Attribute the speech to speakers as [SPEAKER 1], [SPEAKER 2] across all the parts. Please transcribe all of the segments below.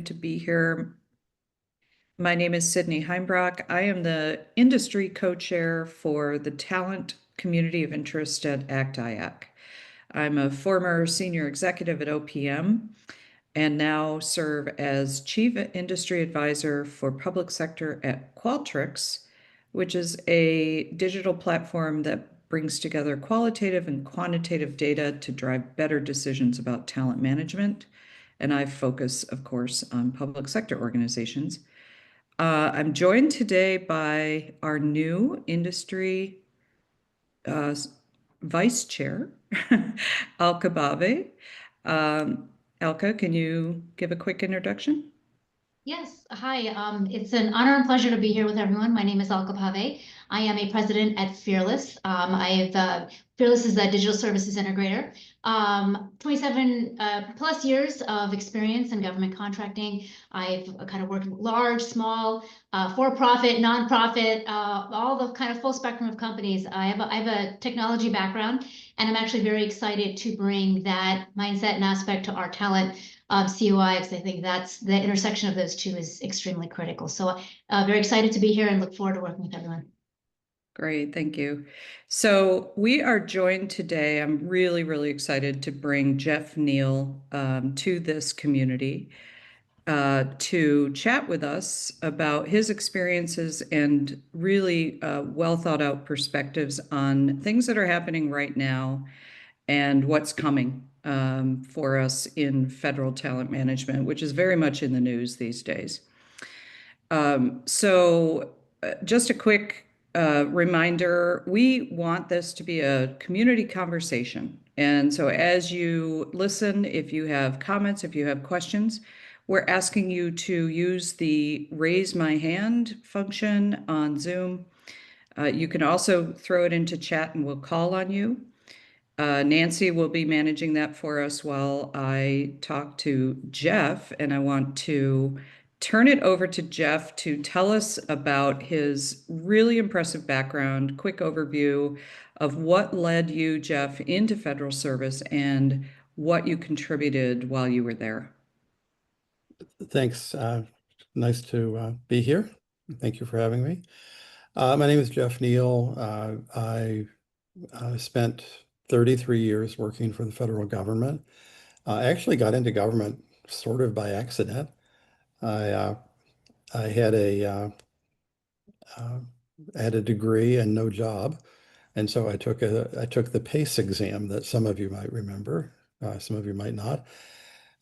[SPEAKER 1] to be here. My name is Sydney Heimbrock. I am the industry co-chair for the Talent Community of Interest at ACT-IAC. I'm a former senior executive at OPM and now serve as Chief Industry Advisor for Public Sector at Qualtrics, which is a digital platform that brings together qualitative and quantitative data to drive better decisions about talent management. And I focus, of course, on public sector organizations. I'm joined today by our new industry uh, vice chair, Alka Bave. Alka, can you give a quick introduction?
[SPEAKER 2] Yes, hi. It's an honor and pleasure to be here with everyone. My name is Alka Pave. I am a president at Fearless. Fearless is a digital services integrator. 27 plus years of experience in government contracting. I've kind of worked large, small, for-profit, nonprofit, all the kind of full spectrum of companies. I have a technology background, and I'm actually very excited to bring that mindset and aspect to our talent COI, because I think that's the intersection of those two is extremely critical. So very excited to be here and look forward to working with everyone.
[SPEAKER 1] Great, thank you. So we are joined today. I'm really, really excited to bring Jeff Neal to this community to chat with us about his experiences and really well thought out perspectives on things that are happening right now and what's coming for us in federal talent management, which is very much in the news these days. Just a quick reminder, we want this to be a community conversation. And so as you listen, if you have comments, if you have questions, we're asking you to use the raise my hand function on Zoom. You can also throw it into chat and we'll call on you. Nancy will be managing that for us while I talk to Jeff, and I want to turn it over to Jeff to tell us about his really impressive background, quick overview of what led you, Jeff, into federal service and what you contributed while you were there.
[SPEAKER 3] Thanks. Nice to be here. Thank you for having me. My name is Jeff Neal. I spent 33 years working for the federal government. I actually got into government sort of by accident. I had a degree and no job, and so I took the PACE exam that some of you might remember, some of you might not.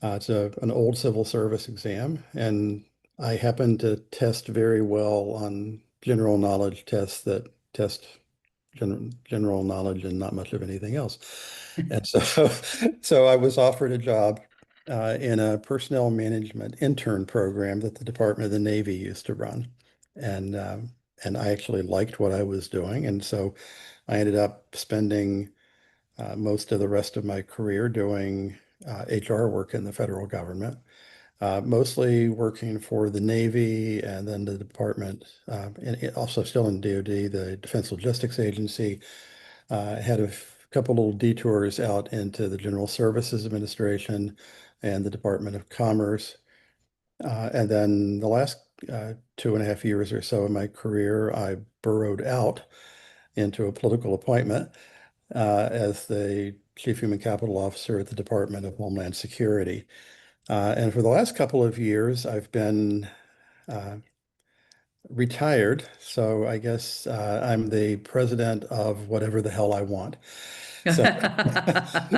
[SPEAKER 3] It's an old civil service exam, and I happened to test very well on general knowledge tests that test general knowledge and not much of anything else. And so I was offered a job in a personnel management intern program that the Department of the Navy used to run. And I actually liked what I was doing. And so I ended up spending most of the rest of my career doing HR work in the federal government, mostly working for the Navy and then the department, and also still in DoD, the Defense Logistics Agency. Had a couple little detours out into the General Services Administration and the Department of Commerce. And then the last 2.5 years or so of my career, I burrowed out into a political appointment as the Chief Human Capital Officer at the Department of Homeland Security. And for the last couple of years, I've been retired. So I guess I'm the president of whatever the hell I want. So,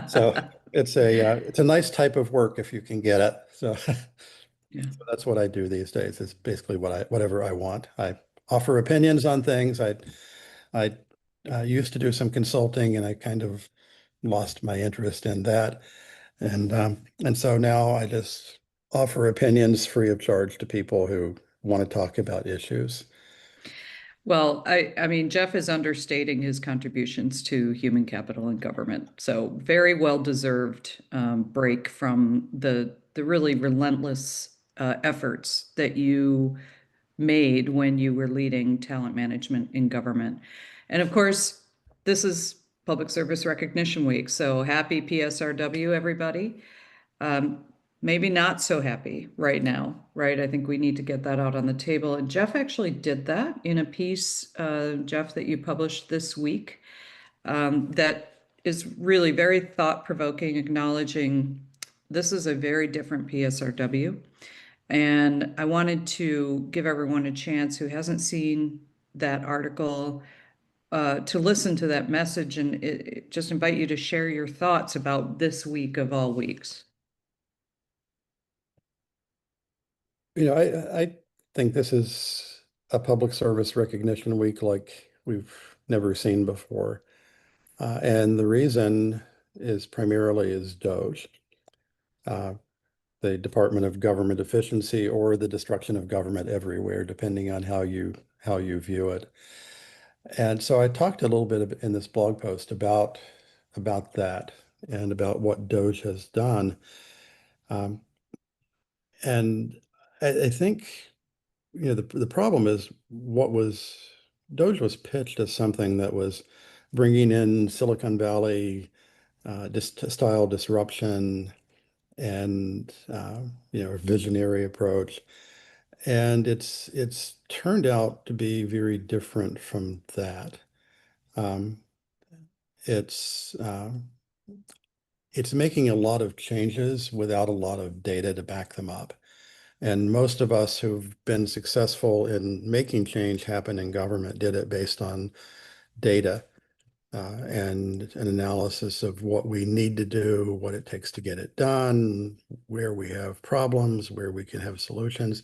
[SPEAKER 3] so it's a nice type of work if you can get it. So,
[SPEAKER 1] Yeah.
[SPEAKER 3] so that's what I do these days. It's basically whatever I want. I offer opinions on things. I used to do some consulting, and I kind of lost my interest in that. And so now I just offer opinions free of charge to people who want to talk about issues.
[SPEAKER 1] Well, I mean, Jeff is understating his contributions to human capital and government. So very well-deserved break from the really relentless efforts that you made when you were leading talent management in government. And of course, this is Public Service Recognition Week. So happy PSRW, everybody. maybe not so happy right now, right? I think we need to get that out on the table. And Jeff actually did that in a piece, Jeff, that you published this week, that is really very thought-provoking, acknowledging this is a very different PSRW. And I wanted to give everyone a chance who hasn't seen that article to listen to that message and just invite you to share your thoughts about this week of all weeks.
[SPEAKER 3] I think this is a public service recognition week like we've never seen before. And the reason is primarily is DOGE, the Department of Government Efficiency, or the destruction of government everywhere, depending on how you view it. And so I talked a little bit in this blog post about that and about what DOGE has done. Um, and I think the problem is DOGE was pitched as something that was bringing in Silicon Valley style disruption and a visionary approach. And it's turned out to be very different from that. Um, it's uh, it's making a lot of changes without a lot of data to back them up. And most of us who've been successful in making change happen in government did it based on data and an analysis of what we need to do, what it takes to get it done, where we have problems, where we can have solutions,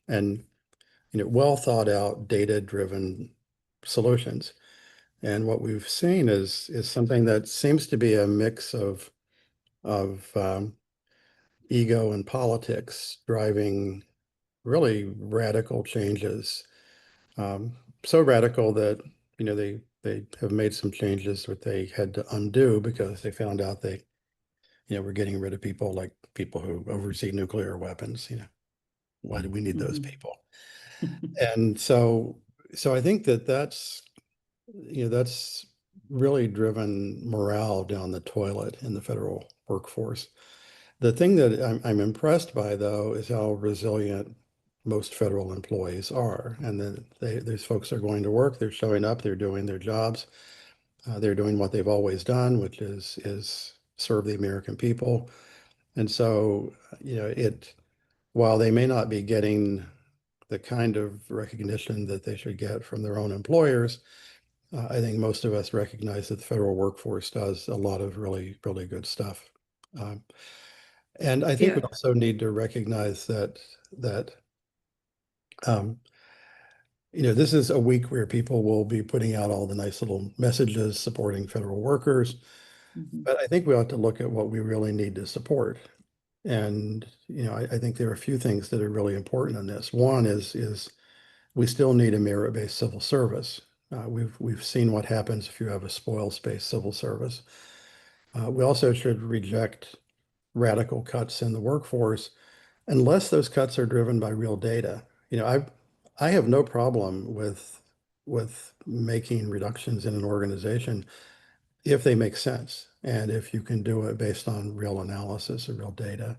[SPEAKER 3] and well thought out, data-driven solutions. And what we've seen is something that seems to be a mix of ego and politics driving really radical changes. Um, so radical that they have made some changes that they had to undo because they found out they were getting rid of people like people who oversee nuclear weapons. Why do we need those
[SPEAKER 1] Mhm.
[SPEAKER 3] people? And so I think that's really driven morale down the toilet in the federal workforce. The thing that I'm impressed by, though, is how resilient most federal employees are. And then these folks are going to work, they're showing up, they're doing their jobs, they're doing what they've always done, which is serve the American people. And so, while they may not be getting the kind of recognition that they should get from their own employers, I think most of us recognize that the federal workforce does a lot of really, really good stuff. Um, and I think we
[SPEAKER 1] Yeah.
[SPEAKER 3] also need to recognize that um, this is a week where people will be putting out all the nice little messages supporting federal workers,
[SPEAKER 1] Mhm.
[SPEAKER 3] but I think we ought to look at what we really need to support. And I think there are a few things that are really important in this. One is we still need a merit-based civil service. We've seen what happens if you have a spoils-based civil service. We also should reject radical cuts in the workforce unless those cuts are driven by real data. I have no problem with making reductions in an organization if they make sense and if you can do it based on real analysis or real data.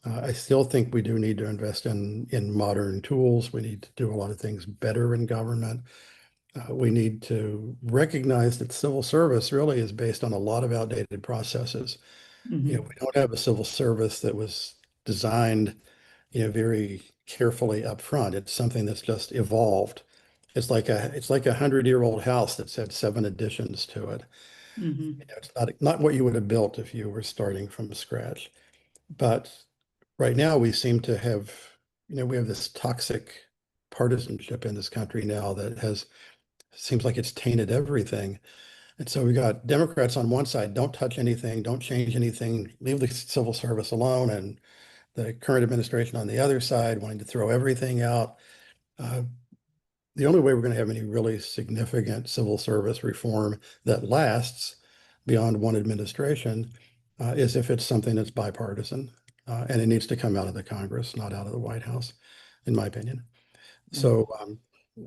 [SPEAKER 3] I still think we do need to invest in modern tools. We need to do a lot of things better in government. We need to recognize that civil service really is based on a lot of outdated processes.
[SPEAKER 1] Mhm.
[SPEAKER 3] We don't have a civil service that was designed, very carefully up front. It's something that's just evolved. It's like a 100-year-old house that's had 7 additions to it.
[SPEAKER 1] Mhm.
[SPEAKER 3] It's not what you would have built if you were starting from scratch. But right now we seem to have, we have this toxic partisanship in this country now that seems like it's tainted everything. And so we got Democrats on one side, don't touch anything, don't change anything, leave the civil service alone, and the current administration on the other side wanting to throw everything out. Uh, the only way we're going to have any really significant civil service reform that lasts beyond one administration is if it's something that's bipartisan. And it needs to come out of the Congress, not out of the White House, in my opinion.
[SPEAKER 1] Right.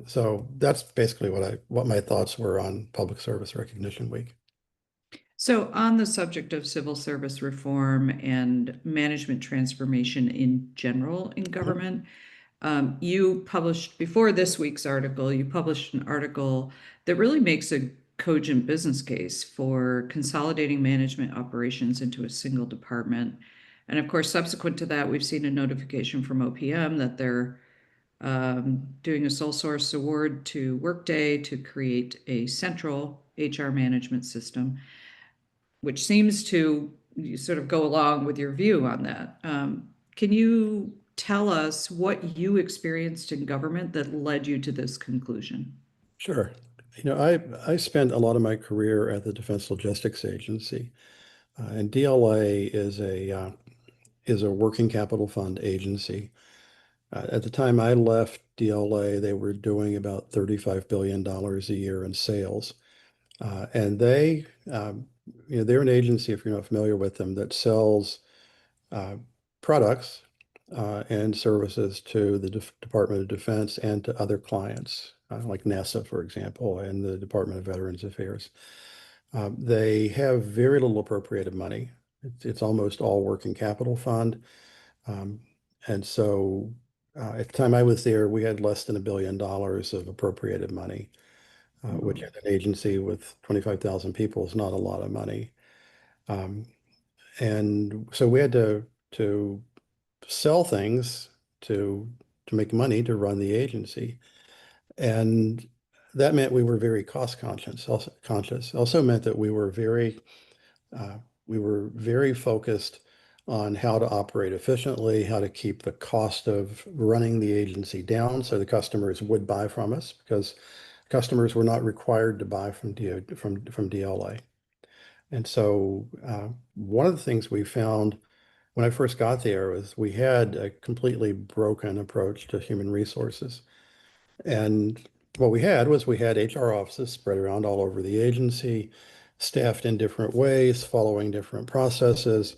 [SPEAKER 3] So that's basically what my thoughts were on Public Service Recognition Week.
[SPEAKER 1] So, on the subject of civil service reform and management transformation in general in government, you published before this week's article, you published an article that really makes a cogent business case for consolidating management operations into a single department. And of course, subsequent to that, we've seen a notification from OPM that they're doing a sole source award to Workday to create a central HR management system, which seems to sort of go along with your view on that. Can you tell us what you experienced in government that led you to this conclusion?
[SPEAKER 3] Sure. I spent a lot of my career at the Defense Logistics Agency, and DLA is a working capital fund agency. At the time I left DLA, they were doing about $35 billion a year in sales. And they're an agency, if you're not familiar with them, that sells uh, products and services to the Department of Defense and to other clients, like NASA, for example, and the Department of Veterans Affairs. They have very little appropriated money. It's almost all working capital fund. Um, and so at the time I was there, we had less than $1 billion of appropriated money, which
[SPEAKER 1] Mhm.
[SPEAKER 3] in an agency with 25,000 people is not a lot of money. Um, and so we had to sell things to to make money to run the agency. And that meant we were very cost conscious. Also meant that uh, we were very focused on how to operate efficiently, how to keep the cost of running the agency down so the customers would buy from us because customers were not required to buy from DLA. And so one of the things we found when I first got there was we had a completely broken approach to human resources. And what we had HR offices spread around all over the agency, staffed in different ways, following different processes,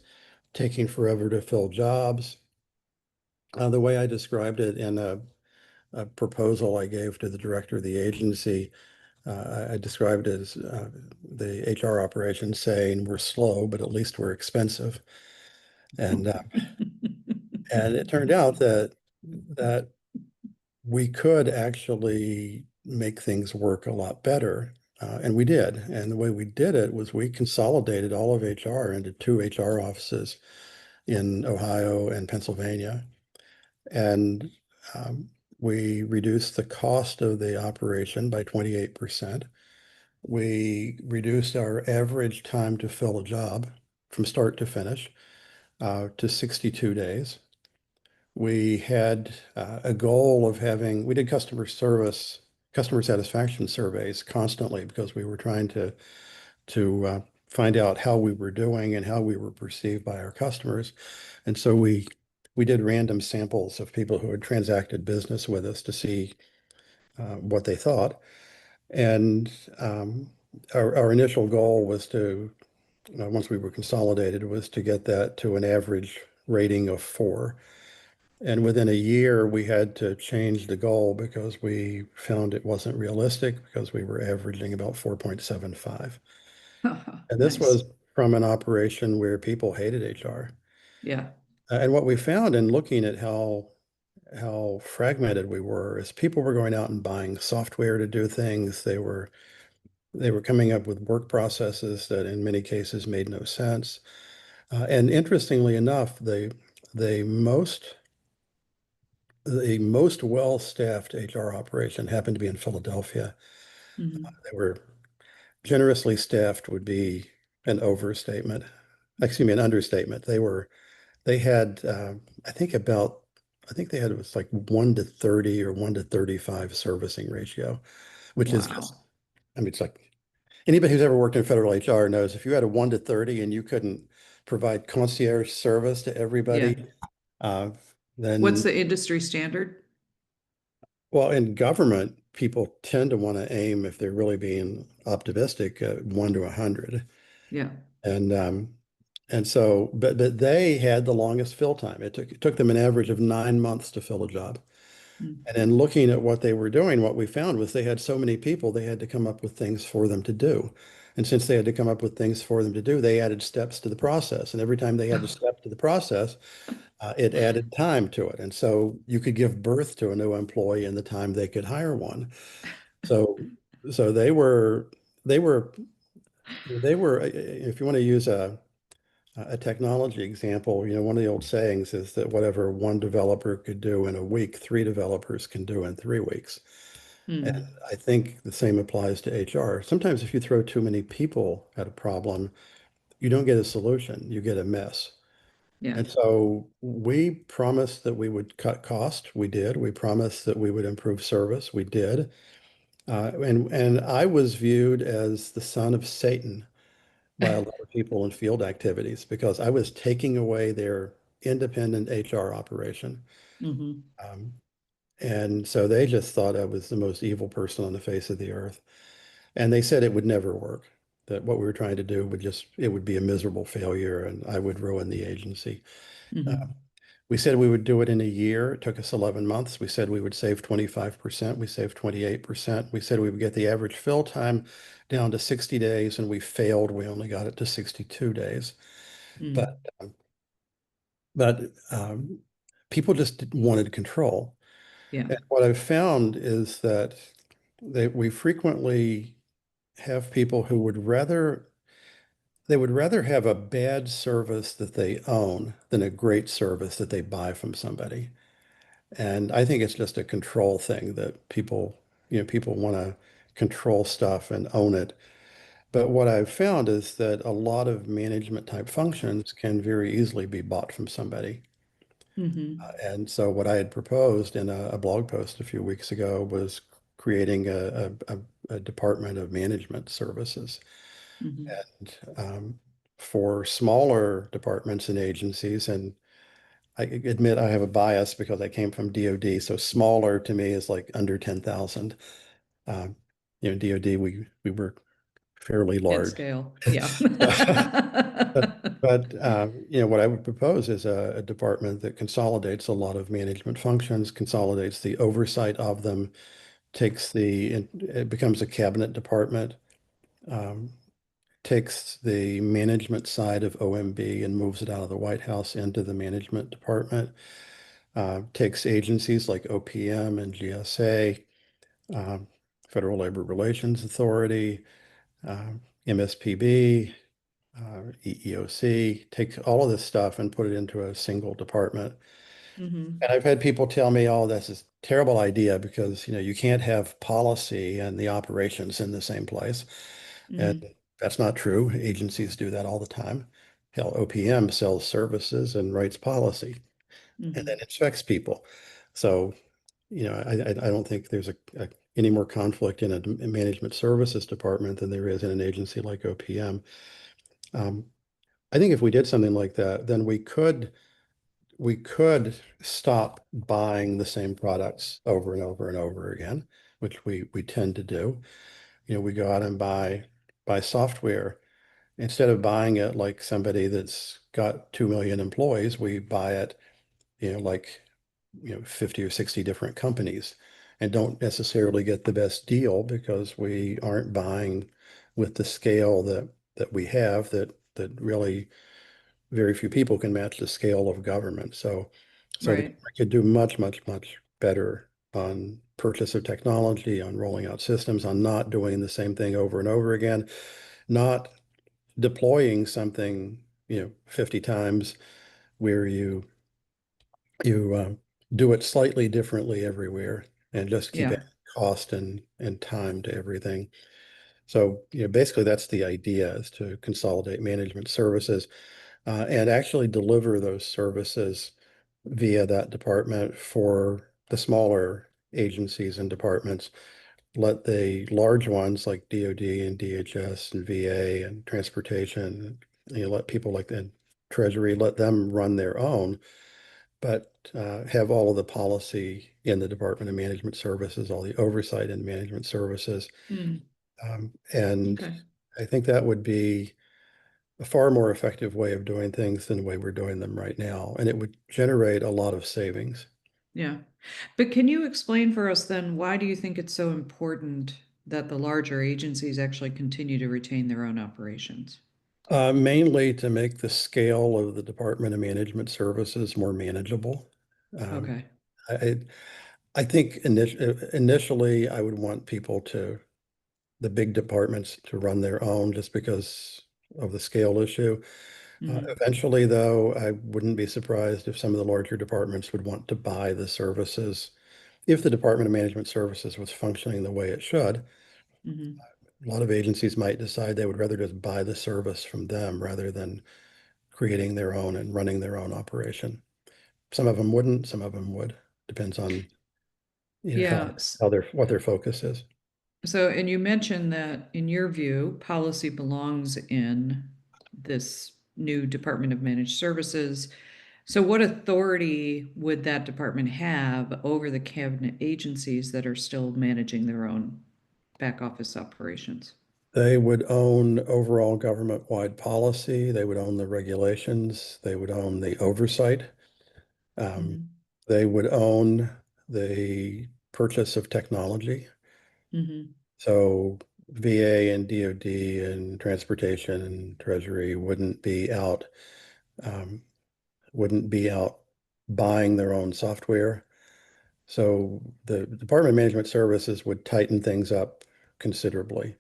[SPEAKER 3] taking forever to fill jobs. The way I described it in a proposal I gave to the director of the agency, I described it as the HR operations saying we're slow, but at least we're expensive. And and it turned out that we could actually make things work a lot better. And we did. And the way we did it was we consolidated all of HR into two HR offices in Ohio and Pennsylvania. And um, we reduced the cost of the operation by 28%. We reduced our average time to fill a job from start to finish to 62 days. We had a goal of we did customer satisfaction surveys constantly because we were trying to find out how we were doing and how we were perceived by our customers. And so we did random samples of people who had transacted business with us to see what they thought. And our initial goal was once we were consolidated, was to get that to an average rating of 4. And within a year, we had to change the goal because we found it wasn't realistic because we were averaging about 4.75. And this
[SPEAKER 1] Nice.
[SPEAKER 3] was from an operation where people hated HR.
[SPEAKER 1] Yeah.
[SPEAKER 3] And what we found in looking at how fragmented we were is people were going out and buying software to do things. They were coming up with work processes that in many cases made no sense. And interestingly enough, the most the most well-staffed HR operation happened to be in Philadelphia.
[SPEAKER 1] Mhm.
[SPEAKER 3] They were generously staffed would be an overstatement. Excuse me, an understatement. They had I think they had it was like 1 to 30 or 1 to 35 servicing ratio, which is just
[SPEAKER 1] Wow.
[SPEAKER 3] I mean it's like anybody who's ever worked in federal HR knows if you had a 1 to 30 and you couldn't provide concierge service to
[SPEAKER 1] Yeah.
[SPEAKER 3] everybody, uh,
[SPEAKER 1] What's
[SPEAKER 3] then
[SPEAKER 1] the industry standard?
[SPEAKER 3] well, in government, people tend to want to aim, if they're really being optimistic, 1 to 100.
[SPEAKER 1] Yeah.
[SPEAKER 3] And so, but they had the longest fill time. It took them an average of 9 months to fill a job.
[SPEAKER 1] Mm.
[SPEAKER 3] And then looking at what they were doing, what we found was they had so many people, they had to come up with things for them to do. And since they had to come up with things for them to do, they added steps to the process. And every time they added a step to the process, it added time to it. And so you could give birth to a new employee in the time they could hire one. So, so they were, if you want to use a technology example, one of the old sayings is that whatever one developer could do in a week, three developers can do in 3 weeks. And I think the same applies to HR. Sometimes if you throw too many people at a problem, you don't get a solution, you get a mess.
[SPEAKER 1] Yeah.
[SPEAKER 3] And so we promised that we would cut cost. We did. We promised that we would improve service. We did. And I was viewed as the son of Satan by a lot of people in field activities because I was taking away their independent HR operation.
[SPEAKER 1] Mm-hmm.
[SPEAKER 3] Um, and so they just thought I was the most evil person on the face of the earth. And they said it would never work, that what we were trying to do it would be a miserable failure and I would ruin the agency.
[SPEAKER 1] Mm-hmm.
[SPEAKER 3] We said we would do it in a year. It took us 11 months. We said we would save 25%. We saved 28%. We said we would get the average fill time down to 60 days, and we failed. We only got it to 62 days.
[SPEAKER 1] Mm.
[SPEAKER 3] But people just wanted control.
[SPEAKER 1] Yeah.
[SPEAKER 3] And what I've found is that we frequently have people who would rather have a bad service that they own than a great service that they buy from somebody. And I think it's just a control thing that people want to control stuff and own it. But what I've found is that a lot of management type functions can very easily be bought from somebody.
[SPEAKER 1] Mm-hmm.
[SPEAKER 3] And so what I had proposed in a blog post a few weeks ago was creating a department of management services.
[SPEAKER 1] Mm-hmm.
[SPEAKER 3] And for smaller departments and agencies, and I admit I have a bias because I came from DoD, so smaller to me is like under 10,000. Um, DoD, we were fairly
[SPEAKER 1] At
[SPEAKER 3] large.
[SPEAKER 1] scale. Yeah.
[SPEAKER 3] But what I would propose is a department that consolidates a lot of management functions, consolidates the oversight of them, it becomes a cabinet department, um, takes the management side of OMB and moves it out of the White House into the management department, takes agencies like OPM and GSA, um, Federal Labor Relations Authority, MSPB, EEOC, takes all of this stuff and put it into a single department.
[SPEAKER 1] Mm-hmm.
[SPEAKER 3] And I've had people tell me, oh, that's a terrible idea because, you can't have policy and the operations in the same place. And
[SPEAKER 1] Mm-hmm.
[SPEAKER 3] that's not true. Agencies do that all the time. Hell, OPM sells services and writes policy and then
[SPEAKER 1] Mm-hmm.
[SPEAKER 3] inspects people. So, I don't think there's any more conflict in a management services department than there is in an agency like OPM. Um, I think if we did something like that, then we could stop buying the same products over and over and over again, which we tend to do. We go out and buy software. Instead of buying it like somebody that's got 2 million employees, we buy it, like 50 or 60 different companies and don't necessarily get the best deal because we aren't buying with the scale that we have that really very few people can match the scale of government. So the
[SPEAKER 1] Right.
[SPEAKER 3] government could do much, much, much better on purchase of technology, on rolling out systems, on not doing the same thing over and over again, not deploying something, 50 times where you do it slightly differently everywhere and just keep
[SPEAKER 1] Yeah.
[SPEAKER 3] adding cost and time to everything. So, basically that's the idea is to consolidate management services and actually deliver those services via that department for the smaller agencies and departments. Let the large ones like DoD and DHS and VA and transportation, let people like the Treasury, let them run their own, but have all of the policy in the Department of Management Services, all the oversight in management services.
[SPEAKER 1] Mm.
[SPEAKER 3] And
[SPEAKER 1] Okay.
[SPEAKER 3] I think that would be a far more effective way of doing things than the way we're doing them right now. And it would generate a lot of savings.
[SPEAKER 1] Yeah. But can you explain for us then, why do you think it's so important that the larger agencies actually continue to retain their own operations?
[SPEAKER 3] Mainly to make the scale of the Department of Management Services more manageable. Um,
[SPEAKER 1] Okay.
[SPEAKER 3] I, I think initially I would want the big departments to run their own just because of the scale issue.
[SPEAKER 1] Mhm.
[SPEAKER 3] Eventually, though, I wouldn't be surprised if some of the larger departments would want to buy the services. If the Department of Management Services was functioning the way it should,
[SPEAKER 1] Mhm.
[SPEAKER 3] a lot of agencies might decide they would rather just buy the service from them rather than creating their own and running their own operation. Some of them wouldn't, some of them would. Depends on,
[SPEAKER 1] Yeah.
[SPEAKER 3] how what their focus is.
[SPEAKER 1] So, and you mentioned that in your view, policy belongs in this new Department of Managed Services. So, what authority would that department have over the cabinet agencies that are still managing their own back office operations?
[SPEAKER 3] They would own overall government-wide policy. They would own the regulations. They would own the oversight. Um,
[SPEAKER 1] Mhm.
[SPEAKER 3] they would own the purchase of technology.
[SPEAKER 1] Mhm.
[SPEAKER 3] So VA and DoD and transportation and Treasury um, wouldn't be out buying their own software. So the Department of Management Services would tighten things up considerably.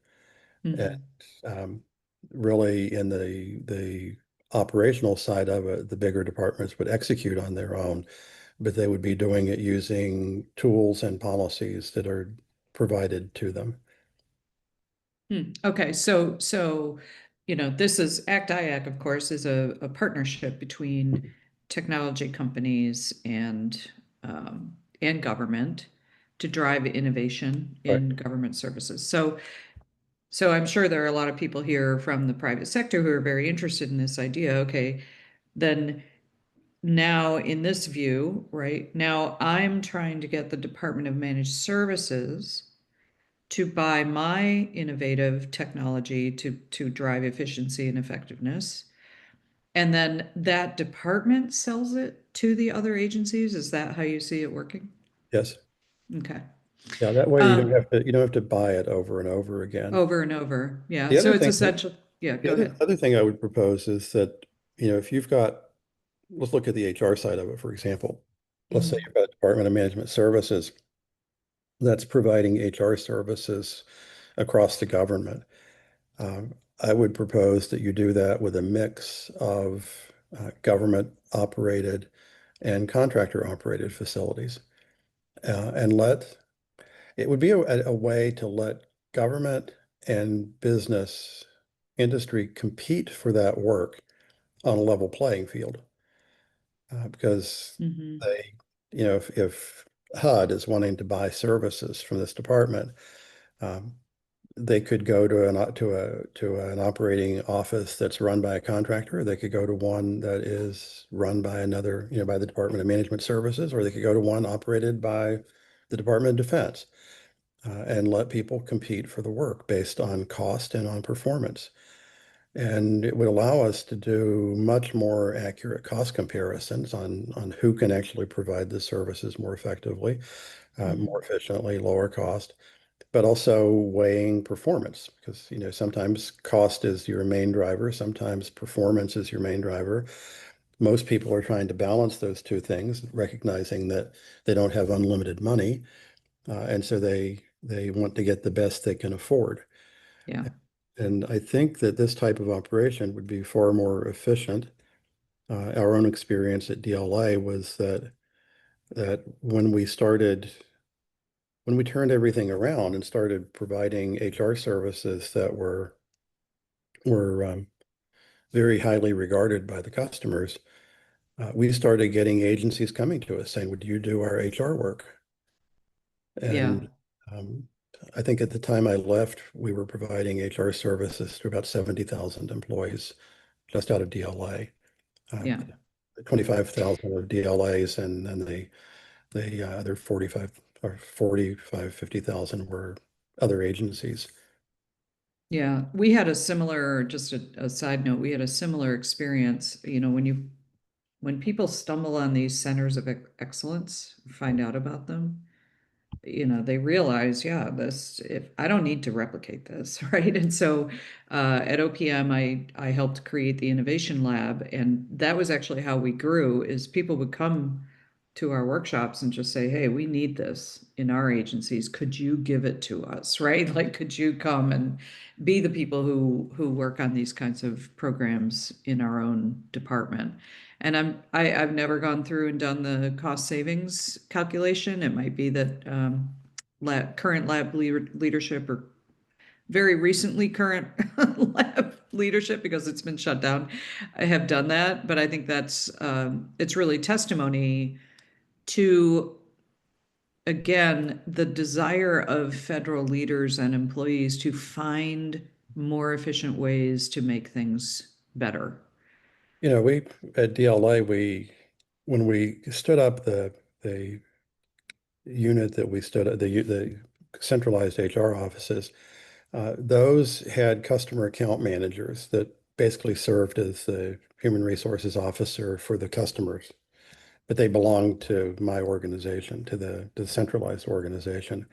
[SPEAKER 3] And
[SPEAKER 1] Mhm.
[SPEAKER 3] um, really in the operational side of it, the bigger departments would execute on their own, but they would be doing it using tools and policies that are provided to them.
[SPEAKER 1] Okay, so this is ACT-IAC, of course, is a partnership between technology companies and government to drive innovation
[SPEAKER 3] Right.
[SPEAKER 1] in government services. So I'm sure there are a lot of people here from the private sector who are very interested in this idea. Okay, then now in this view, right now I'm trying to get the Department of Managed Services to buy my innovative technology to drive efficiency and effectiveness. And then that department sells it to the other agencies. Is that how you see it working?
[SPEAKER 3] Yes.
[SPEAKER 1] Okay.
[SPEAKER 3] Yeah, that way
[SPEAKER 1] Um,
[SPEAKER 3] you don't have to buy it over and over again.
[SPEAKER 1] Over and over. Yeah.
[SPEAKER 3] The
[SPEAKER 1] So
[SPEAKER 3] other
[SPEAKER 1] it's
[SPEAKER 3] thing,
[SPEAKER 1] essential. Yeah,
[SPEAKER 3] the
[SPEAKER 1] go ahead.
[SPEAKER 3] other thing I would propose is that, if you've got, let's look at the HR side of it, for example. Let's say
[SPEAKER 1] Mhm.
[SPEAKER 3] you've got a Department of Management Services that's providing HR services across the government. Um, I would propose that you do that with a mix of government operated and contractor operated facilities. And it would be a way to let government and business industry compete for that work on a level playing field. Because
[SPEAKER 1] Mhm.
[SPEAKER 3] they, if HUD is wanting to buy services from this department, um, they could go to an operating office that's run by a contractor. They could go to one that is run by another, by the Department of Management Services, or they could go to one operated by the Department of Defense, and let people compete for the work based on cost and on performance. And it would allow us to do much more accurate cost comparisons on who can actually provide the services more effectively, more
[SPEAKER 1] Mhm.
[SPEAKER 3] efficiently, lower cost, but also weighing performance because, sometimes cost is your main driver, sometimes performance is your main driver. Most people are trying to balance those two things, recognizing that they don't have unlimited money, and so they want to get the best they can afford.
[SPEAKER 1] Yeah.
[SPEAKER 3] And I think that this type of operation would be far more efficient. Our own experience at DLA was that when we turned everything around and started providing HR services that were very highly regarded by the customers, we started getting agencies coming to us saying, "Would you do our HR work?"
[SPEAKER 1] Yeah.
[SPEAKER 3] And um, I think at the time I left, we were providing HR services to about 70,000 employees just out of DLA. Uh,
[SPEAKER 1] Yeah.
[SPEAKER 3] 25,000 of DLAs, and then the other 50,000 were other agencies.
[SPEAKER 1] Yeah. We had a similar, just a side note, we had a similar experience, when people stumble on these centers of excellence, find out about them, they realize, yeah, if I don't need to replicate this, right? And so at OPM, I helped create the innovation lab, and that was actually how we grew. Is people would come to our workshops and just say, "Hey, we need this in our agencies. Could you give it to us?" Right? Like, could you come and be the people who work on these kinds of programs in our own department? And I've never gone through and done the cost savings calculation. It might be that current lab leadership, or very recently current lab leadership, because it's been shut down, I have done that. But I think it's really testimony to, again, the desire of federal leaders and employees to find more efficient ways to make things better.
[SPEAKER 3] We at DLA, when we stood up the unit that we stood at, the centralized HR offices, those had customer account managers that basically served as the human resources officer for the customers, but they belonged to my organization, to the centralized organization.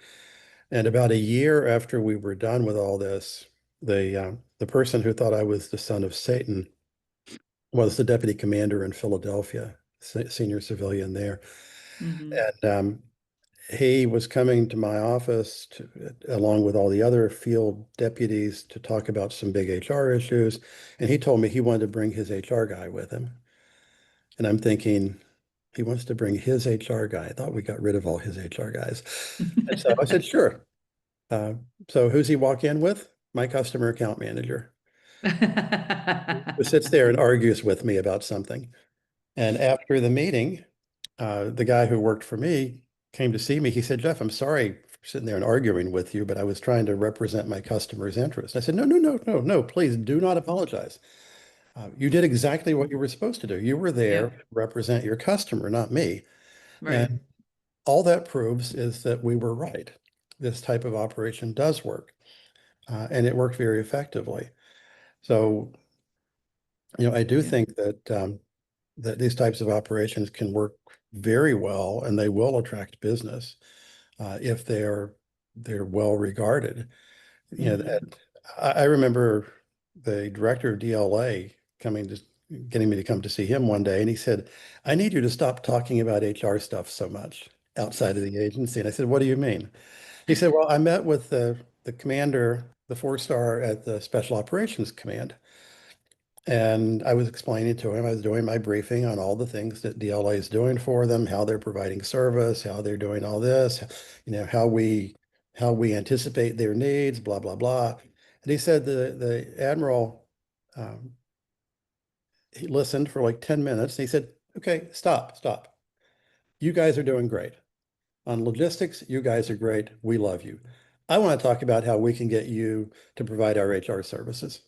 [SPEAKER 3] And about a year after we were done with all this, the person who thought I was the son of Satan was the deputy commander in Philadelphia, senior civilian there.
[SPEAKER 1] Mhm.
[SPEAKER 3] And he was coming to my office along with all the other field deputies to talk about some big HR issues. And he told me he wanted to bring his HR guy with him. And I'm thinking, he wants to bring his HR guy. I thought we got rid of all his HR guys. And so I said, sure. So who's he walk in with? My customer account manager, who sits there and argues with me about something. And after the meeting, the guy who worked for me came to see me. He said, Jeff, I'm sorry for sitting there and arguing with you, but I was trying to represent my customer's interest. I said, no, no, no, no, no, please do not apologize. You did exactly what you were supposed to do. You were there
[SPEAKER 1] Yeah,
[SPEAKER 3] to represent your customer, not me.
[SPEAKER 1] right.
[SPEAKER 3] And all that proves is that we were right. This type of operation does work, and it worked very effectively. So, I do
[SPEAKER 1] Yeah.
[SPEAKER 3] think that these types of operations can work very well, and they will attract business if they're well regarded.
[SPEAKER 1] Mhm.
[SPEAKER 3] I remember the director of DLA getting me to come to see him one day, and he said, "I need you to stop talking about HR stuff so much outside of the agency." And I said, "What do you mean?" He said, "Well, I met with the commander, the four-star at the Special Operations Command." And I was explaining to him, I was doing my briefing on all the things that DLA is doing for them, how they're providing service, how they're doing all this, how we anticipate their needs, blah, blah, blah. And he said the Admiral, um, he listened for like 10 minutes. And he said, okay, stop, stop. You guys are doing great. On logistics, you guys are great. We love you. I want to talk about how we can get you to provide our HR services.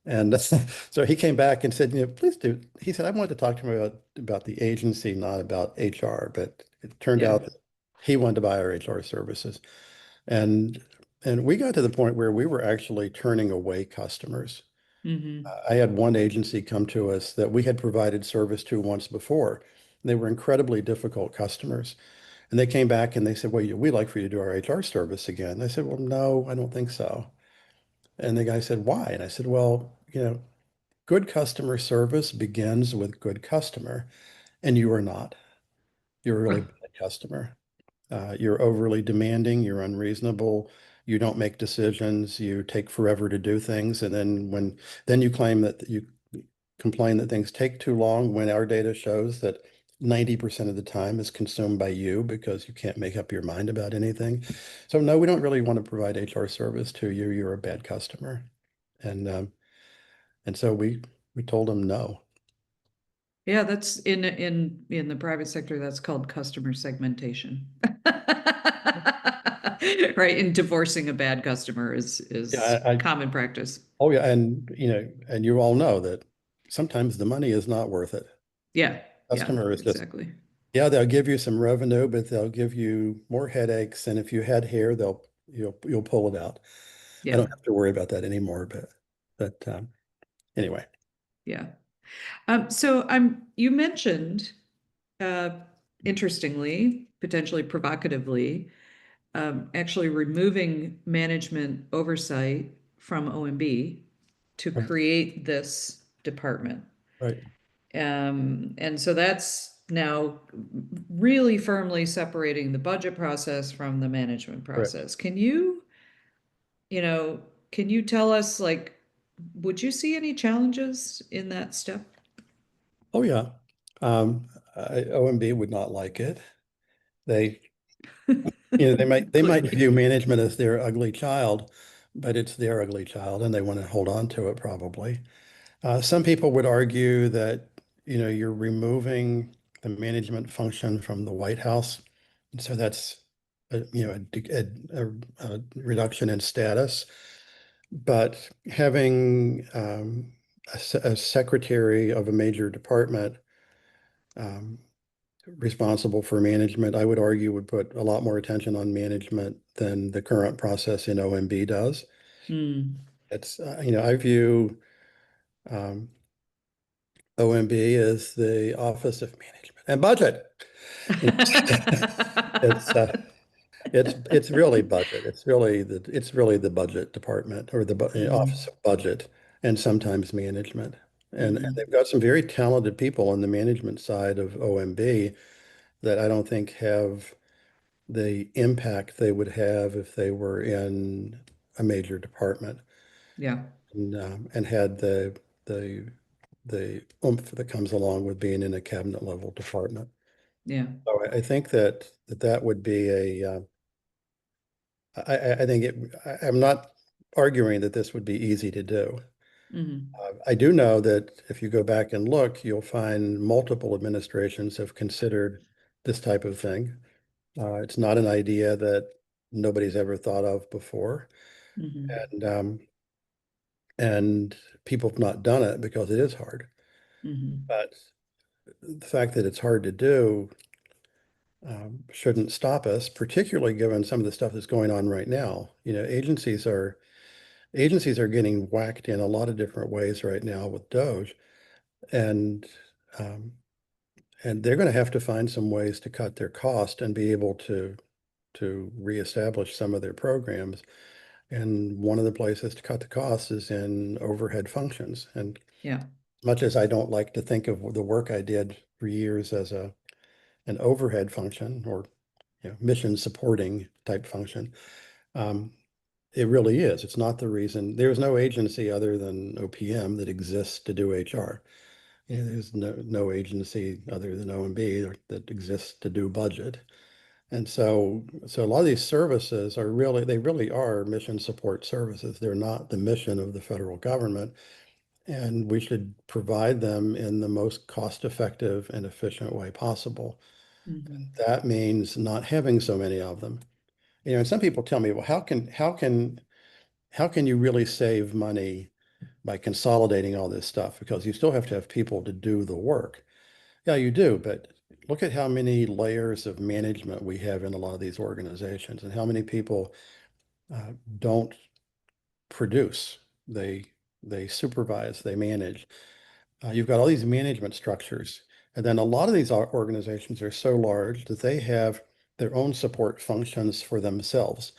[SPEAKER 3] And so he came back and said, please do. He said, I wanted to talk to him about the agency, not about HR. But it turned
[SPEAKER 1] Yeah.
[SPEAKER 3] out that he wanted to buy our HR services. And and we got to the point where we were actually turning away customers.
[SPEAKER 1] Mhm.
[SPEAKER 3] I had one agency come to us that we had provided service to once before. They were incredibly difficult customers. And they came back and they said, well, we'd like for you to do our HR service again. I said, well, no, I don't think so. And the guy said, why? And I said, well, good customer service begins with good customer, and you are not. You're a really bad customer. You're overly demanding, you're unreasonable, you don't make decisions, you take forever to do things, and then you complain that things take too long when our data shows that 90% of the time is consumed by you because you can't make up your mind about anything. So no, we don't really want to provide HR service to you. You're a bad customer. And so we told them no.
[SPEAKER 1] Yeah, that's in the private sector, that's called customer segmentation. Right, and divorcing a bad customer is
[SPEAKER 3] Yeah,
[SPEAKER 1] common practice.
[SPEAKER 3] oh yeah, and you all know that sometimes the money is not worth it.
[SPEAKER 1] Yeah, yeah,
[SPEAKER 3] Customer is just,
[SPEAKER 1] exactly.
[SPEAKER 3] yeah, they'll give you some revenue, but they'll give you more headaches. And if you had hair, you'll pull it out. I
[SPEAKER 1] Yeah,
[SPEAKER 3] don't have to worry about that anymore, but anyway.
[SPEAKER 1] yeah. So you mentioned, uh, interestingly, potentially provocatively, actually removing management oversight from OMB to
[SPEAKER 3] Right.
[SPEAKER 1] create this department.
[SPEAKER 3] Right.
[SPEAKER 1] And so that's now really firmly separating the budget process from the management
[SPEAKER 3] Correct.
[SPEAKER 1] process. You know, can you tell us, like, would you see any challenges in that step?
[SPEAKER 3] Oh, yeah. OMB would not like it. They, they might
[SPEAKER 1] Clearly.
[SPEAKER 3] view management as their ugly child, but it's their ugly child and they want to hold on to it probably. Some people would argue that, you're removing the management function from the White House. And so that's, a reduction in status. But having a secretary of a major department um, responsible for management, I would argue would put a lot more attention on management than the current process in OMB does.
[SPEAKER 1] Hmm.
[SPEAKER 3] It's, I view um, OMB as the Office of Management and Budget. It's it's really budget. It's really the budget department or the Office
[SPEAKER 1] Hmm.
[SPEAKER 3] of Budget and sometimes management. And
[SPEAKER 1] Hmm.
[SPEAKER 3] they've got some very talented people on the management side of OMB that I don't think have the impact they would have if they were in a major department
[SPEAKER 1] Yeah,
[SPEAKER 3] and had the the oomph that comes along with being in a cabinet level department.
[SPEAKER 1] yeah.
[SPEAKER 3] So I think that would be I think I'm not arguing that this would be easy to do.
[SPEAKER 1] Hmm.
[SPEAKER 3] I do know that if you go back and look, you'll find multiple administrations have considered this type of thing. It's not an idea that nobody's ever thought of before.
[SPEAKER 1] Hmm.
[SPEAKER 3] And and people have not done it because it is hard.
[SPEAKER 1] Hmm.
[SPEAKER 3] But the fact that it's hard to do shouldn't stop us, particularly given some of the stuff that's going on right now. Agencies are getting whacked in a lot of different ways right now with DOGE, and um, and they're going to have to find some ways to cut their cost and be able to reestablish some of their programs. And one of the places to cut the costs is in overhead functions. And
[SPEAKER 1] Yeah,
[SPEAKER 3] much as I don't like to think of the work I did for years as an overhead function or mission supporting type function, um, it really is. It's not the reason. There's no agency other than OPM that exists to do HR. There's no agency other than OMB that exists to do budget. And so a lot of these services they really are mission support services. They're not the mission of the federal government. And we should provide them in the most cost-effective and efficient way possible.
[SPEAKER 1] hmm,
[SPEAKER 3] That means not having so many of them. And some people tell me, well, how can you really save money by consolidating all this stuff? Because you still have to have people to do the work. Yeah, you do, but look at how many layers of management we have in a lot of these organizations and how many people don't produce. They supervise, they manage. You've got all these management structures. And then a lot of these organizations are so large that they have their own support functions for themselves.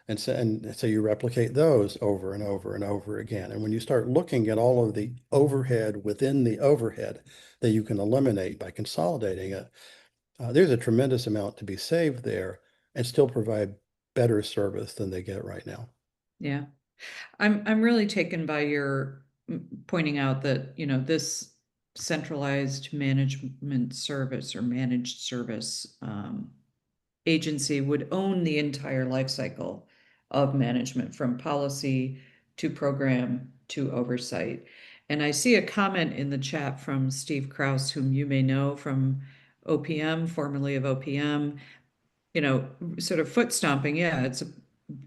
[SPEAKER 3] And so you replicate those over and over and over again. And when you start looking at all of the overhead within the overhead that you can eliminate by consolidating it, there's a tremendous amount to be saved there and still provide better service than they get right now.
[SPEAKER 1] yeah. I'm really taken by your pointing out that, this centralized management service or managed service agency would own the entire life cycle of management from policy to program to oversight. And I see a comment in the chat from Steve Kraus, whom you may know from OPM, formerly of OPM, sort of foot stomping. Yeah,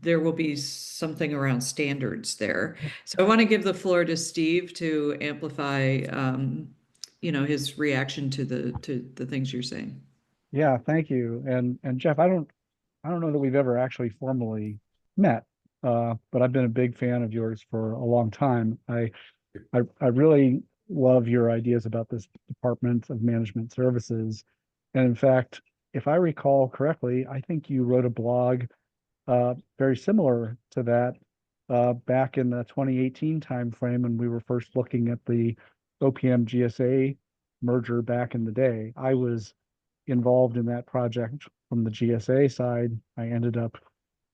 [SPEAKER 1] there will be something around standards there. So I want to give the floor to Steve to amplify, his reaction to the things you're saying.
[SPEAKER 4] Yeah, thank you. And Jeff, I don't know that we've ever actually formally met, but I've been a big fan of yours for a long time. I really love your ideas about this Department of Management Services. And in fact, if I recall correctly, I think you wrote a blog very similar to that back in the 2018 timeframe when we were first looking at the OPM GSA merger back in the day. I was involved in that project from the GSA side. I ended up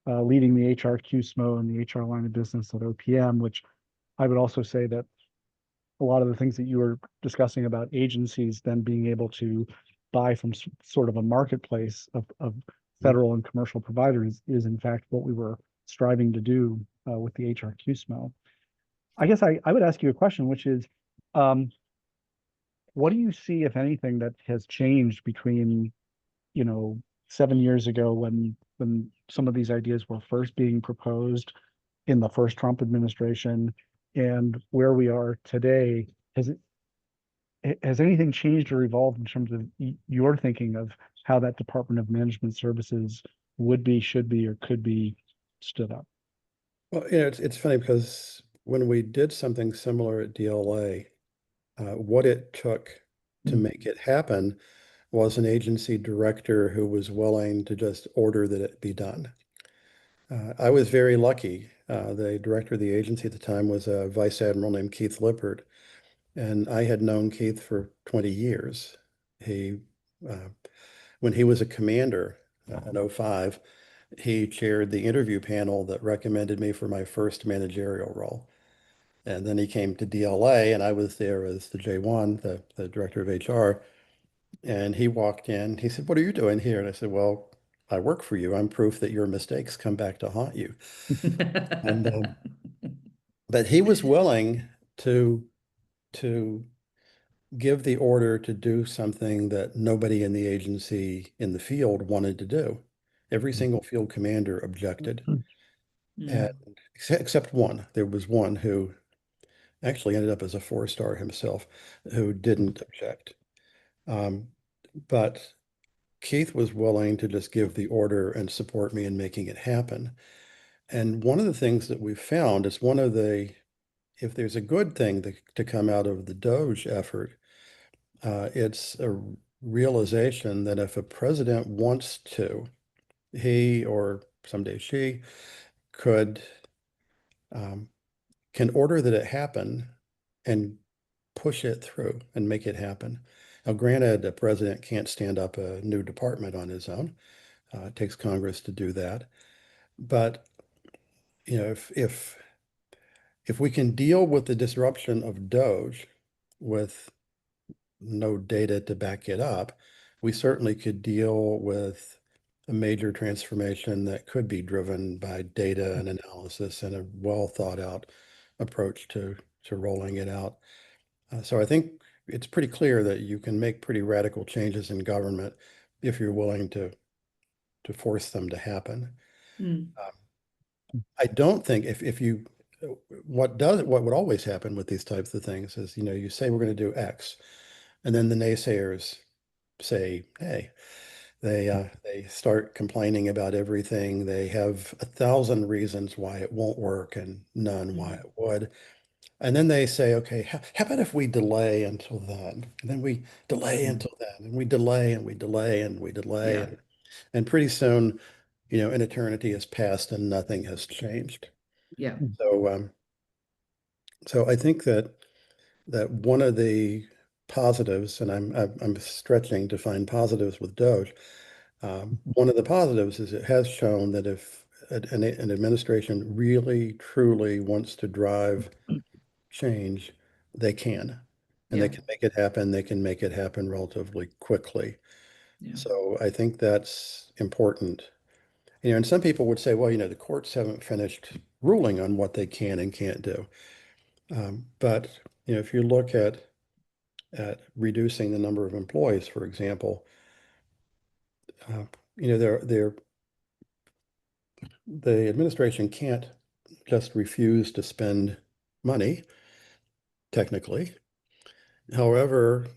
[SPEAKER 4] leading the HR CUSMO and the HR line of business at OPM, which I would also say that a lot of the things that you were discussing about agencies then being able to buy from sort of a marketplace of federal and commercial providers is in fact what we were striving to do with the HR CUSMO. I guess I would ask you a question, which is, what do you see, if anything, that has changed between, 7 years ago when some of these ideas were first being proposed in the first Trump administration and where we are today? Has anything changed or evolved in terms of your thinking of how that Department of Management Services would be, should be, or could be stood up?
[SPEAKER 3] Well, it's funny because when we did something similar at DLA, what it took to make it happen was an agency director who was willing to just order that it be done. I was very lucky. The director of the agency at the time was a vice admiral named Keith Lippard, and I had known Keith for 20 years. When he was a commander in '05, he chaired the interview panel that recommended me for my first managerial role. And then he came to DLA, and I was there as the J1, the director of HR. And he walked in. He said, "What are you doing here?" And I said, "Well, I work for you. I'm proof that your mistakes come back to haunt you." And but he was willing to to give the order to do something that nobody in the agency in the field wanted to do. Every single field commander objected, and except one. There was one who actually ended up as a 4-star himself who didn't object. But Keith was willing to just give the order and support me in making it happen. And one of the things that we've found is if there's a good thing to come out of the DOGE effort, it's a realization that if a president wants to, he or someday she could can order that it happen and push it through and make it happen. Now, granted, a president can't stand up a new department on his own. It takes Congress to do that. But if we can deal with the disruption of DOGE with no data to back it up, we certainly could deal with a major transformation that could be driven by data and analysis and a well thought out approach to rolling it out. So I think it's pretty clear that you can make pretty radical changes in government if you're willing to force them to happen. I don't think what would always happen with these types of things is, you say we're going to do X, and then the naysayers say, hey, they start complaining about everything. They have 1,000 reasons why it won't work and none why it would. And then they say, okay, how about if we delay until then? And then we delay until then, and we delay and we delay and we delay.
[SPEAKER 1] Yeah.
[SPEAKER 3] And pretty soon, an eternity has passed and nothing has changed.
[SPEAKER 1] Yeah.
[SPEAKER 3] So I think that one of the positives, and I'm stretching to find positives with DOGE. One of the positives is it has shown that if an administration really truly wants to drive change, they can, and they can make it happen. They can make it happen relatively quickly.
[SPEAKER 1] Yeah.
[SPEAKER 3] So I think that's important. And some people would say, well, the courts haven't finished ruling on what they can and can't do. But if you look at reducing the number of employees, for example, the administration can't just refuse to spend money, technically. However,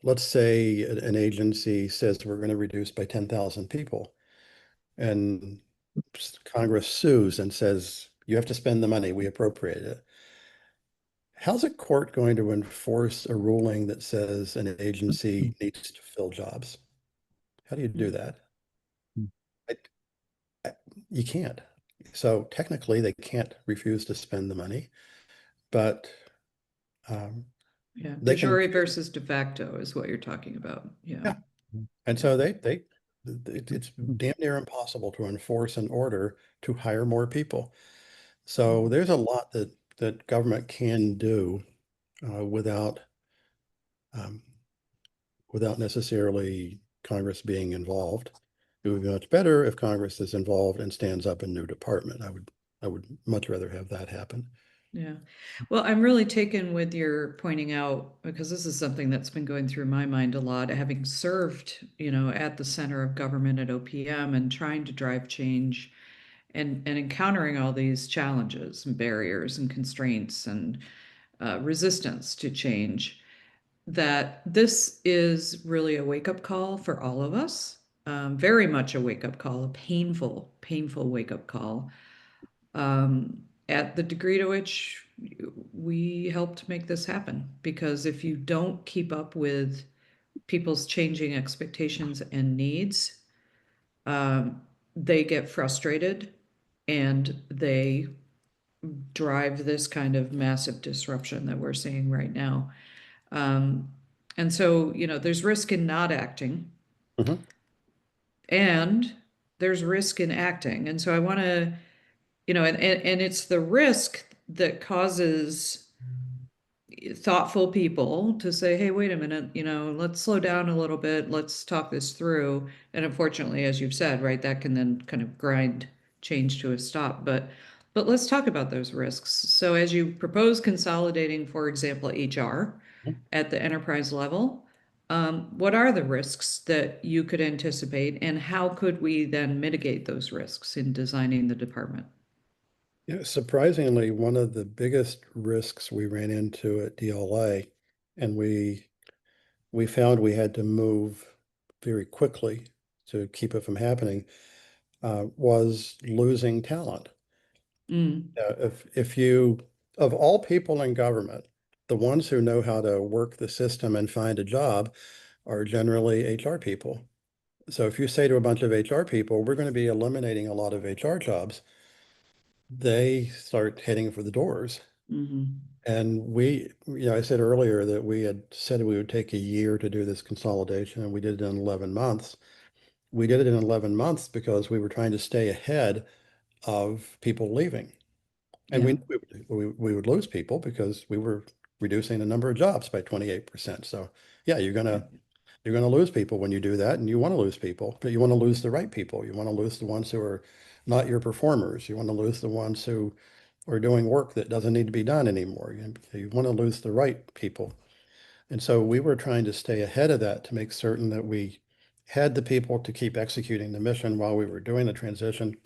[SPEAKER 3] let's say an agency says we're going to reduce by 10,000 people, and Congress sues and says you have to spend the money, we appropriate it. How's a court going to enforce a ruling that says an agency needs to fill jobs? How do you do that?
[SPEAKER 4] Hmm.
[SPEAKER 3] You can't. So technically, they can't refuse to spend the money, but um,
[SPEAKER 1] Yeah,
[SPEAKER 3] they
[SPEAKER 1] de
[SPEAKER 3] can
[SPEAKER 1] jure
[SPEAKER 3] refuse.
[SPEAKER 1] versus de facto is what you're talking about. Yeah.
[SPEAKER 3] Yeah. And
[SPEAKER 1] Yeah.
[SPEAKER 3] so it's damn near impossible to enforce an order to hire more people. So there's a lot that government can do without um, without necessarily Congress being involved. It would be much better if Congress is involved and stands up a new department. I would much rather have that happen.
[SPEAKER 1] Yeah. Well, I'm really taken with your pointing out, because this is something that's been going through my mind a lot, having served, at the center of government at OPM and trying to drive change and encountering all these challenges and barriers and constraints and resistance to change, that this is really a wake-up call for all of us. Very much a wake-up call, a painful, painful wake-up call, at the degree to which we helped make this happen. Because if you don't keep up with people's changing expectations and needs, um, they get frustrated and they drive this kind of massive disruption that we're seeing right now. Um, and so, there's risk in not acting,
[SPEAKER 3] Mhm.
[SPEAKER 1] and there's risk in acting. And so I want to, and it's the risk that causes thoughtful people to say, hey, wait a minute, let's slow down a little bit, let's talk this through. And unfortunately, as you've said, right, that can then kind of grind change to a stop. But let's talk about those risks. So as you propose consolidating, for example, HR at the enterprise level, what are the risks that you could anticipate, and how could we then mitigate those risks in designing the department?
[SPEAKER 3] Surprisingly, one of the biggest risks we ran into at DLA, and we found we had to move very quickly to keep it from happening, was losing talent.
[SPEAKER 1] Mm,
[SPEAKER 3] If you, of all people in government, the ones who know how to work the system and find a job are generally HR people. So if you say to a bunch of HR people, we're going to be eliminating a lot of HR jobs, they start heading for the doors.
[SPEAKER 1] mhm.
[SPEAKER 3] And I said earlier that we had said we would take a year to do this consolidation, and we did it in 11 months. We did it in 11 months because we were trying to stay ahead of people leaving. And
[SPEAKER 1] Yeah.
[SPEAKER 3] we would lose people because we were reducing the number of jobs by 28%. So yeah, you're gonna lose people when you do that, and you want to lose people, but you want to lose the right people. You want to lose the ones who are not your performers. You want to lose the ones who are doing work that doesn't need to be done anymore. You want to lose the right people. And so we were trying to stay ahead of that to make certain that we had the people to keep executing the mission while we were doing the transition,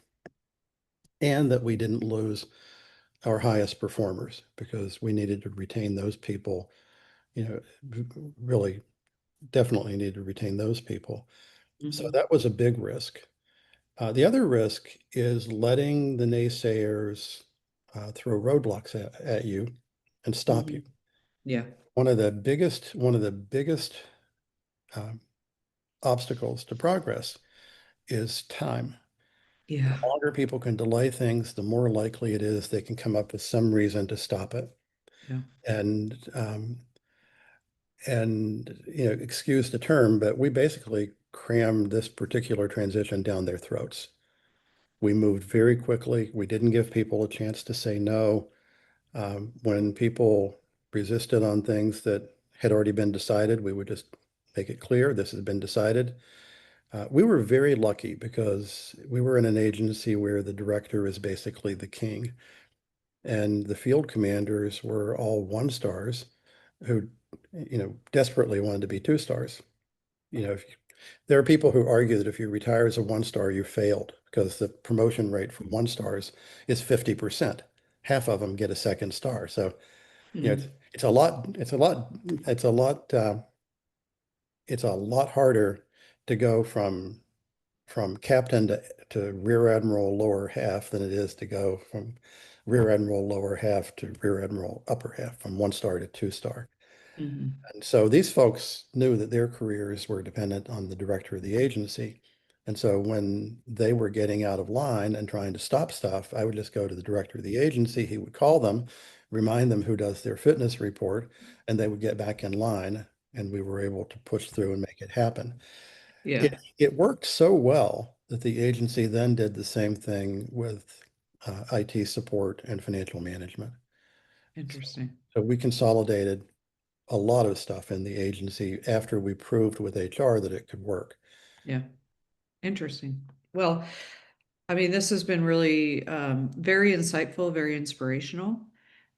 [SPEAKER 3] and that we didn't lose our highest performers, because we needed to retain those people, you know, really definitely need to retain those people. So
[SPEAKER 1] Mhm.
[SPEAKER 3] that was a big risk. The other risk is letting the naysayers throw roadblocks at you and stop you.
[SPEAKER 1] Mhm. Yeah.
[SPEAKER 3] One of the biggest um, obstacles to progress is time. The
[SPEAKER 1] Yeah.
[SPEAKER 3] longer people can delay things, the more likely it is they can come up with some reason to stop it.
[SPEAKER 1] Yeah.
[SPEAKER 3] And excuse the term, but we basically crammed this particular transition down their throats. We moved very quickly. We didn't give people a chance to say no. When people resisted on things that had already been decided, we would just make it clear this has been decided. We were very lucky because we were in an agency where the director is basically the king, and the field commanders were all 1 stars who, desperately wanted to be 2 stars. There are people who argue that if you retire as a 1 star, you failed because the promotion rate for 1 stars is 50%. Half of them get a second star. So,
[SPEAKER 1] Mm.
[SPEAKER 3] it's a lot, it's a lot, it's a lot harder to go from captain to rear admiral lower half than it is to go from rear admiral lower half to rear admiral upper half, from 1 star to 2 star.
[SPEAKER 1] Mhm.
[SPEAKER 3] And so these folks knew that their careers were dependent on the director of the agency. And so when they were getting out of line and trying to stop stuff, I would just go to the director of the agency. He would call them, remind them who does their fitness report, and they would get back in line. And we were able to push through and make it happen.
[SPEAKER 1] Yeah,
[SPEAKER 3] It worked so well that the agency then did the same thing with IT support and financial management.
[SPEAKER 1] interesting.
[SPEAKER 3] So we consolidated a lot of stuff in the agency after we proved with HR that it could work.
[SPEAKER 1] Yeah, interesting. Well, I mean, this has been really very insightful, very inspirational.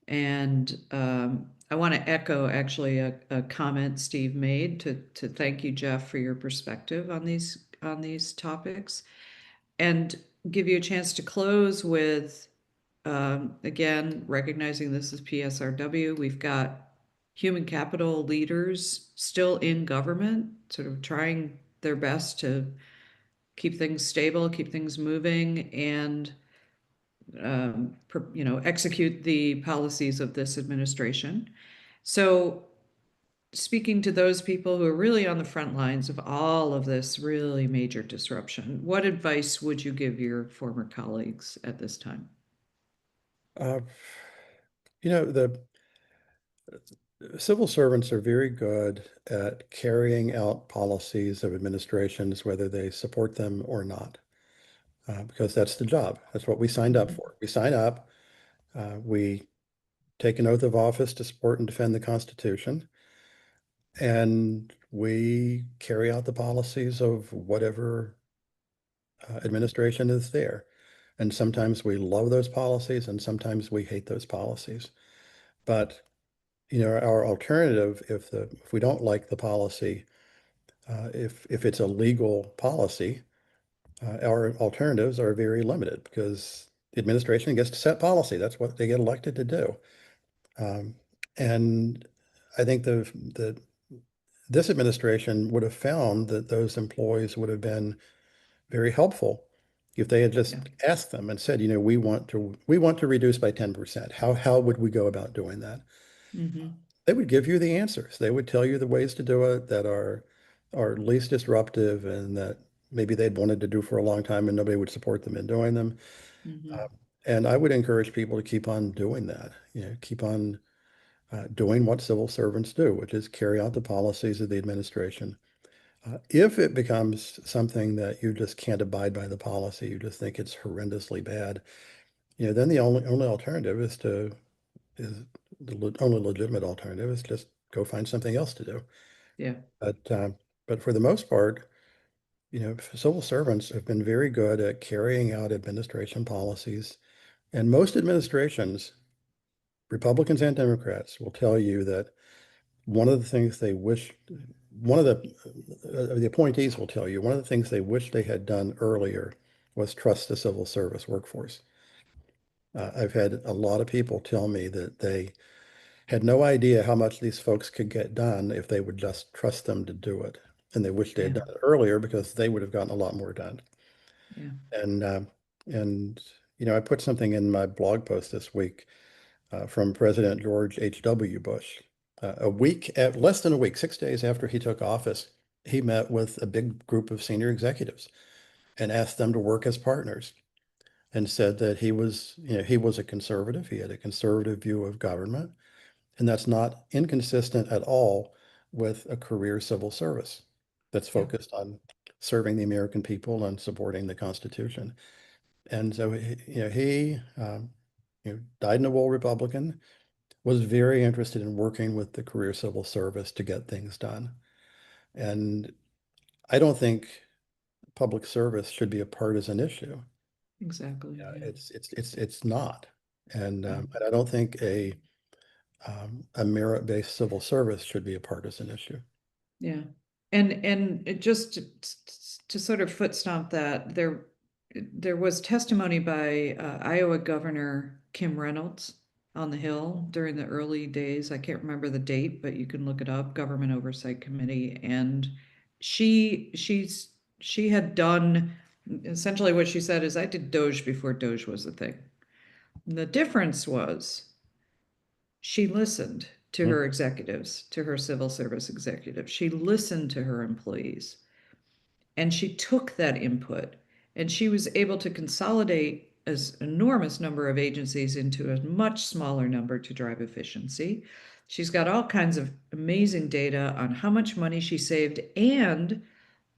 [SPEAKER 1] And I want to echo actually a comment Steve made to thank you, Jeff, for your perspective on these topics, and give you a chance to close with again recognizing this is PSRW. We've got human capital leaders still in government, sort of trying their best to keep things stable, keep things moving, and execute the policies of this administration. So, speaking to those people who are really on the front lines of all of this really major disruption, what advice would you give your former colleagues at this time?
[SPEAKER 3] Uh, the civil servants are very good at carrying out policies of administrations, whether they support them or not, because that's the job. That's what we signed up for. We sign up, we take an oath of office to support and defend the Constitution, and we carry out the policies of whatever administration is there. And sometimes we love those policies and sometimes we hate those policies. But our alternative, if we don't like the policy, if it's a legal policy, our alternatives are very limited because the administration gets to set policy. That's what they get elected to do. Um, and I think this administration would have found that those employees would have been very helpful if they had just
[SPEAKER 1] Yeah.
[SPEAKER 3] asked them and said, we want to reduce by 10%. How would we go about doing that?
[SPEAKER 1] Mm-hmm.
[SPEAKER 3] They would give you the answers. They would tell you the ways to do it that are least disruptive and that maybe they'd wanted to do for a long time and nobody would support them in doing them.
[SPEAKER 1] Mm-hmm.
[SPEAKER 3] And I would encourage people to keep on doing that, keep on doing what civil servants do, which is carry out the policies of the administration. If it becomes something that you just can't abide by the policy, you just think it's horrendously bad, then the only alternative is the only legitimate alternative is just go find something else to do.
[SPEAKER 1] Yeah.
[SPEAKER 3] But for the most part, civil servants have been very good at carrying out administration policies, and most administrations, Republicans and Democrats, will tell you that one of the things they wish, one of the appointees will tell you, one of the things they wish they had done earlier was trust the civil service workforce. I've had a lot of people tell me that they had no idea how much these folks could get done if they would just trust them to do it. And they wish they had
[SPEAKER 1] Yeah.
[SPEAKER 3] done it earlier because they would have gotten a lot more done.
[SPEAKER 1] Yeah.
[SPEAKER 3] And, I put something in my blog post this week from President George H.W. Bush. Less than a week, 6 days after he took office, he met with a big group of senior executives and asked them to work as partners and said that he was a conservative. He had a conservative view of government. And that's not inconsistent at all with a career civil service that's
[SPEAKER 1] Yeah.
[SPEAKER 3] focused on serving the American people and supporting the Constitution. And so he died in a wool Republican, was very interested in working with the career civil service to get things done. And I don't think public service should be a partisan issue.
[SPEAKER 1] Exactly. Yeah.
[SPEAKER 3] It's not. And,
[SPEAKER 1] Yeah.
[SPEAKER 3] and I don't think a merit-based civil service should be a partisan issue.
[SPEAKER 1] Yeah. And it just to sort of foot stomp that, there was testimony by Iowa Governor Kim Reynolds on the Hill during the early days. I can't remember the date, but you can look it up, Government Oversight Committee. And she had done essentially what she said is, I did Doge before Doge was a thing. And the difference was she listened. to her executives, to her civil service executives. She listened to her employees and she took that input and she was able to consolidate as enormous number of agencies into a much smaller number to drive efficiency. She's got all kinds of amazing data on how much money she saved and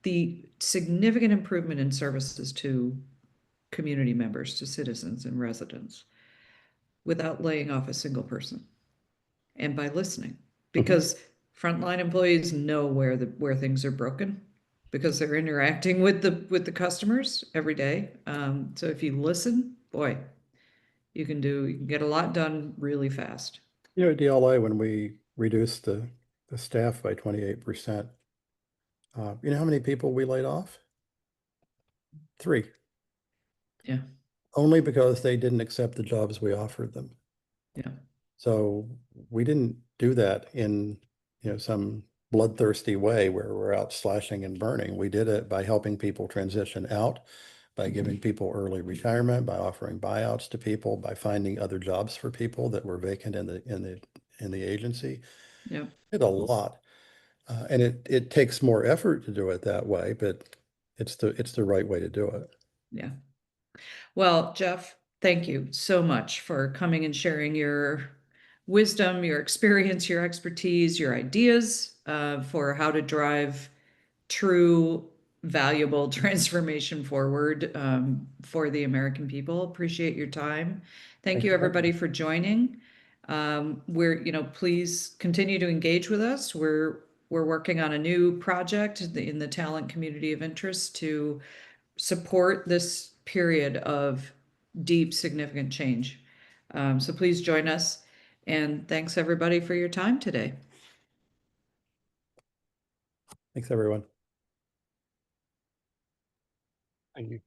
[SPEAKER 1] the significant improvement in services to community members, to citizens and residents without laying off a single person and by listening. Because frontline employees know where things are broken because they're interacting with the customers every day. So if you listen, boy, you can get a lot done really fast.
[SPEAKER 3] You know, at DLA, when we reduced the staff by 28%, you know how many people we laid off? 3.
[SPEAKER 1] Yeah.
[SPEAKER 3] Only because they didn't accept the jobs we offered them.
[SPEAKER 1] Yeah.
[SPEAKER 3] So we didn't do that in, some bloodthirsty way where we're out slashing and burning. We did it by helping people transition out, by giving people early retirement, by offering buyouts to people, by finding other jobs for people that were vacant in the agency.
[SPEAKER 1] Yeah.
[SPEAKER 3] Did a lot. And it takes more effort to do it that way, but it's the right way to do it.
[SPEAKER 1] Yeah. Well, Jeff, thank you so much for coming and sharing your wisdom, your experience, your expertise, your ideas for how to drive true, valuable transformation forward for the American people. Appreciate your time. Thank you, everybody, for joining. Please continue to engage with us. We're working on a new project in the talent community of interest to support this period of deep, significant change. So please join us. And thanks, everybody, for your time today.
[SPEAKER 3] Thanks, everyone.
[SPEAKER 4] Thank you.